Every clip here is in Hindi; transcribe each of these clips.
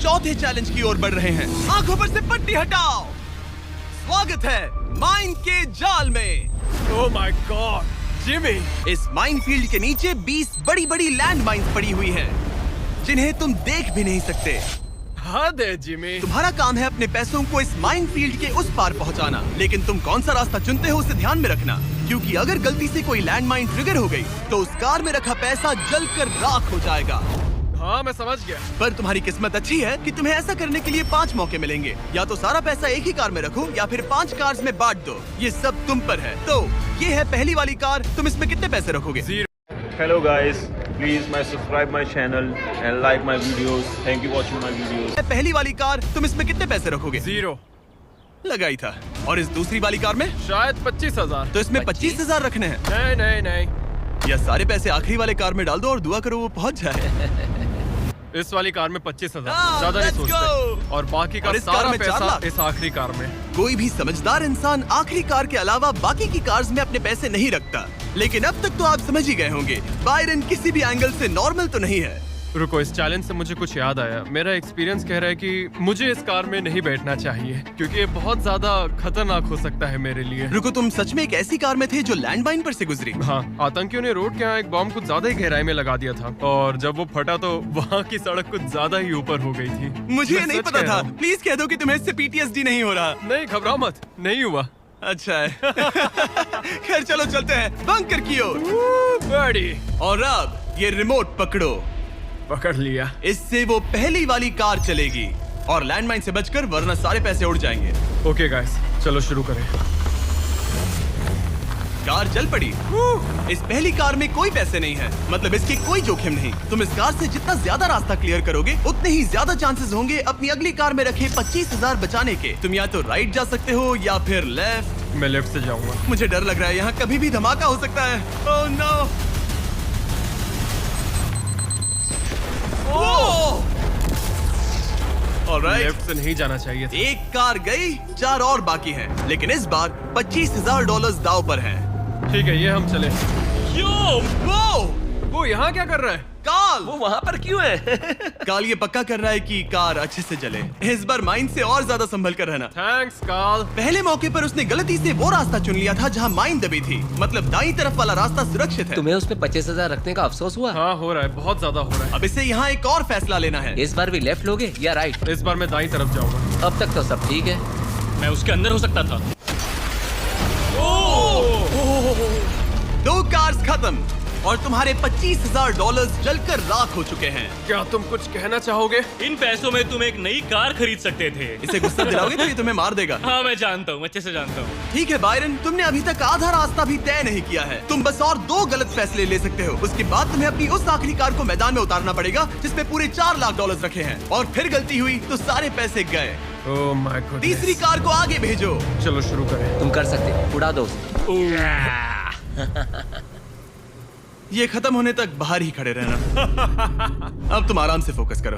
चौथे चैलेंज की ओर बढ़ रहे हैं। आंखों पर से पट्टी हटाओ। स्वागत है माइन के जाल में। Oh my God, Jimmy! इस माइन फील्ड के नीचे 20 बड़ी-बड़ी लैंड माइन्स पड़ी हुई हैं, जिन्हें तुम देख भी नहीं सकते। हाँ दे जिमी। तुम्हारा काम है अपने पैसों को इस माइन फील्ड के उस पार पहुंचाना, लेकिन तुम कौन सा रास्ता चुनते हो उसे ध्यान में रखना, क्योंकि अगर गलती से कोई लैंड माइन ट्रिगर हो गई तो उस कार में रखा पैसा जलकर राख हो जाएगा। हाँ मैं समझ गया। पर तुम्हारी किस्मत अच्छी है कि तुम्हें ऐसा करने के लिए 5 मौके मिलेंगे। या तो सारा पैसा एक ही कार में रखो या फिर 5 कार्स में बांट दो। ये सब तुम पर है। तो ये है पहली वाली कार। तुम इसमें कितने पैसे रखोगे? Hello guys, please subscribe my channel and like my videos. Thank you watching my videos. पहली वाली कार। तुम इसमें कितने पैसे रखोगे? 0। लगाई था। और इस दूसरी वाली कार में? शायद 25,000। तो इसमें 25,000 रखने हैं। नहीं नहीं नहीं। या सारे पैसे आखिरी वाले कार में डाल दो और दुआ करो वो पहुंच जाए। इस वाली कार में 25,000, ज्यादा नहीं सोचते। और बाकी का इस कार सारा में 4 पैसा लाख। इस आखिरी कार में। कोई भी समझदार इंसान आखिरी कार के अलावा बाकी की कार्स में अपने पैसे नहीं रखता। लेकिन अब तक तो आप समझ ही गए होंगे, बायरन किसी भी एंगल से नॉर्मल तो नहीं है। रुको, इस चैलेंज से मुझे कुछ याद आया। मेरा एक्सपीरियंस कह रहा है कि मुझे इस कार में नहीं बैठना चाहिए, क्योंकि ये बहुत ज्यादा खतरनाक हो सकता है मेरे लिए। रुको, तुम सच में एक ऐसी कार में थे जो लैंडमाइन पर से गुजरी? हाँ, आतंकियों ने रोड के यहाँ एक बॉम्ब कुछ ज्यादा ही गहराई में लगा दिया था, और जब वो फटा तो वहाँ की सड़क कुछ ज्यादा ही ऊपर हो गई थी। मुझे ये मैं नहीं सच पता कह था। रहा हूँ। प्लीज कह दो कि तुम्हें इससे PTSD नहीं हो रहा। नहीं, घबराओ मत, नहीं हुआ। अच्छा है। खैर चलो चलते हैं बंकर की ओर। बड़ी। और अब ये रिमोट पकड़ो। पकड़ लिया। इससे वो पहली वाली कार चलेगी और लैंडमाइन से बचकर, वरना सारे पैसे उड़ जाएंगे। ओके गाइस, चलो शुरू करें। कार चल पड़ी। इस पहली कार में कोई पैसे नहीं है, मतलब इसकी कोई जोखिम नहीं। तुम इस कार से जितना ज्यादा रास्ता क्लियर करोगे उतने ही ज्यादा चांसेस होंगे अपनी अगली कार में रखे 25,000 बचाने के। तुम या तो राइट जा सकते हो या फिर लेफ्ट। मैं लेफ्ट से जाऊंगा। मुझे डर लग रहा है, यहाँ कभी भी धमाका हो सकता है। Oh no! ऑलराइट, लेफ्ट से नहीं जाना चाहिए था। एक कार गई, 4 और बाकी हैं, लेकिन इस बार $25,000 दाव पर हैं। ठीक है, ये हम चले। वो यहाँ क्या कर रहा है? काल! वो वहाँ पर क्यों है? काल ये पक्का कर रहा है कि कार अच्छे से चले। इस बार माइन से और ज्यादा संभल कर रहना। थैंक्स काल। पहले मौके पर उसने गलती से वो रास्ता चुन लिया था जहाँ माइन दबी थी, मतलब दाईं तरफ वाला रास्ता सुरक्षित है। तुम्हें उसमें 25,000 रखने का अफसोस हुआ? हाँ, हो रहा है, बहुत ज्यादा हो रहा है। अब इसे यहाँ एक और फैसला लेना है। इस बार भी लेफ्ट लोगे या राइट? इस बार मैं दाईं तरफ जाऊंगा। अब तक तो सब ठीक है। मैं उसके अंदर हो सकता था। 2 कार्स खत्म और तुम्हारे $25,000 जलकर राख हो चुके हैं। क्या तुम कुछ कहना चाहोगे? इन पैसों में तुम एक नई कार खरीद सकते थे। इसे गुस्सा दिलाओगे तो ये तुम्हें मार देगा। हाँ मैं जानता हूँ, अच्छे से जानता हूँ। ठीक है बायरन, तुमने अभी तक आधा रास्ता भी तय नहीं किया है। तुम बस और 2 गलत फैसले ले सकते हो। उसके बाद तुम्हें अपनी उस आखिरी कार को मैदान में उतारना पड़ेगा जिसमें पूरे $4 लाख रखे हैं। और फिर गलती हुई तो सारे पैसे गए। Oh my God. तीसरी कार को आगे भेजो। चलो शुरू करें। तुम कर सकते हो, उड़ा दो उसे। ये खत्म होने तक बाहर ही खड़े रहना। अब तुम आराम से फोकस करो।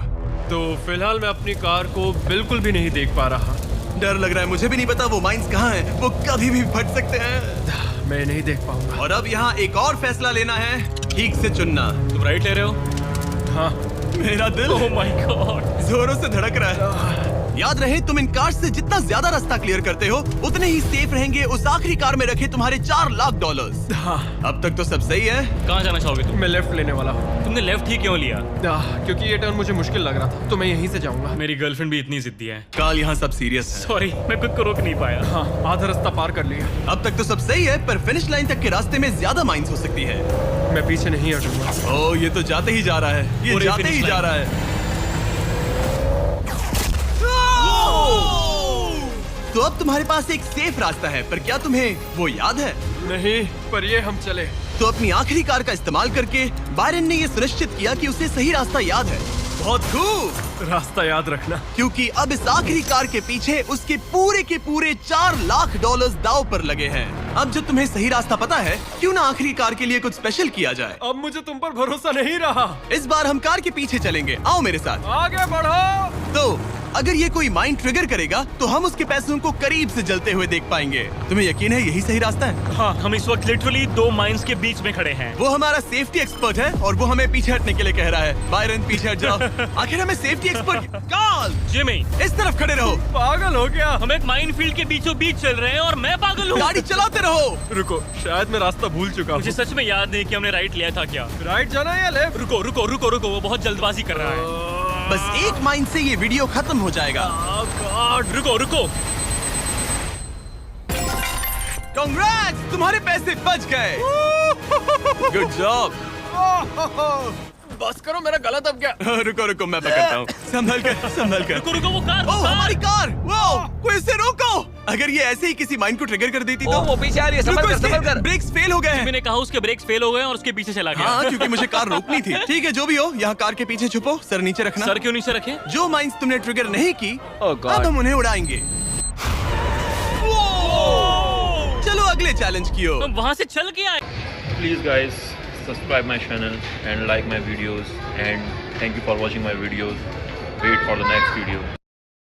तो फिलहाल मैं अपनी कार को बिल्कुल भी नहीं देख पा रहा। डर लग रहा है, मुझे भी नहीं पता वो माइंस कहाँ हैं। वो कभी भी फट सकते हैं। मैं नहीं देख पाऊंगा। और अब यहाँ एक और फैसला लेना है, ठीक से चुनना। तुम राइट ले रहे हो? हाँ। मेरा दिल ओह माय गॉड, जोरों से धड़क रहा है। याद रहे, तुम इन कार से जितना ज्यादा रास्ता क्लियर करते हो उतने ही सेफ रहेंगे उस आखिरी कार में रखे तुम्हारे $4 लाख। हाँ। अब तक तो सब सही है। कहाँ जाना चाहोगे तुम? मैं लेफ्ट लेने वाला हूँ। तुमने लेफ्ट ही क्यों लिया? क्योंकि ये टर्न मुझे मुश्किल लग रहा था, तो मैं यहीं से जाऊंगा। मेरी गर्लफ्रेंड भी इतनी जिद्दी है। काल, यहाँ सब सीरियस है। सॉरी, मैं खुद को रोक नहीं पाया। हाँ, आधा रास्ता पार कर लिया। अब तक तो सब सही है, पर फिनिश लाइन तक के रास्ते में ज्यादा माइंस हो सकती है। मैं पीछे नहीं हटूंगा। ओह, ये तो जाते ही जा रहा है। ये पूरे जाते finish ही जा line। रहा है। तो अब तुम्हारे पास एक सेफ रास्ता है, पर क्या तुम्हें वो याद है? नहीं, पर ये हम चले। तो अपनी आखिरी कार का इस्तेमाल करके बायरन ने ये सुनिश्चित किया कि उसे सही रास्ता याद है। बहुत खूब। रास्ता याद रखना। क्योंकि अब इस आखिरी कार के पीछे उसके पूरे के पूरे $4 लाख दाव पर लगे हैं। अब जब तुम्हें सही रास्ता पता है, क्यों ना आखिरी कार के लिए कुछ स्पेशल किया जाए। अब मुझे तुम पर भरोसा नहीं रहा। इस बार हम कार के पीछे चलेंगे। आओ मेरे साथ। आगे बढ़ो। तो अगर ये कोई माइन ट्रिगर करेगा तो हम उसके पैसों को करीब से जलते हुए देख पाएंगे। तुम्हें यकीन है यही सही रास्ता है? हाँ, हम इस वक्त लिटरली दो माइंस के बीच में खड़े हैं। वो हमारा सेफ्टी एक्सपर्ट है और वो हमें पीछे हटने के लिए कह रहा है। बायरन पीछे हट जाओ। आखिर हमें सेफ्टी एक्सपर्ट कार्ल जिमी, इस तरफ खड़े रहो। पागल हो गया। हम एक माइन फील्ड के बीचों बीच चल रहे हैं और मैं पागल हूँ। गाड़ी चलाते रहो। रुको, शायद मैं रास्ता भूल चुका मुझे हूँ। सच में याद नहीं कि हमने राइट लिया था क्या। राइट जाना है या लेफ्ट? रुको रुको रुको रुको, वो बहुत जल्दबाजी कर रहा है। बस एक माइन से ये वीडियो खत्म हो जाएगा। गॉड, रुको रुको। कांग्रेट्स, तुम्हारे पैसे बच गए। Good job. बस करो, मेरा गला दब गया। रुको रुको, मैं पकड़ता हूँ। संभल कर, संभल कर। रुको रुको, वो कार। ओह, हमारी कार। वो कोई इसे रोको। अगर ये ऐसे ही किसी माइन को ट्रिगर कर देती तो। वो पीछे आ रही है, संभल कर, संभल कर। ब्रेक्स फेल हो गए हैं। मैंने कहा उसके ब्रेक्स फेल हो गए और उसके पीछे चला गया। हाँ, क्योंकि मुझे कार रोकनी थी। ठीक है, जो भी हो, यहाँ कार के पीछे छुपो, सर नीचे रखना। सर क्यों नीचे रखे? जो माइंस तुमने ट्रिगर नहीं की, Oh God. अब हम उन्हें उड़ाएंगे। चलो अगले चैलेंज की ओर। हम वहाँ से चल के आए। Please guys, subscribe my channel and like my videos, and thank you for watching my videos. Wait for the next video.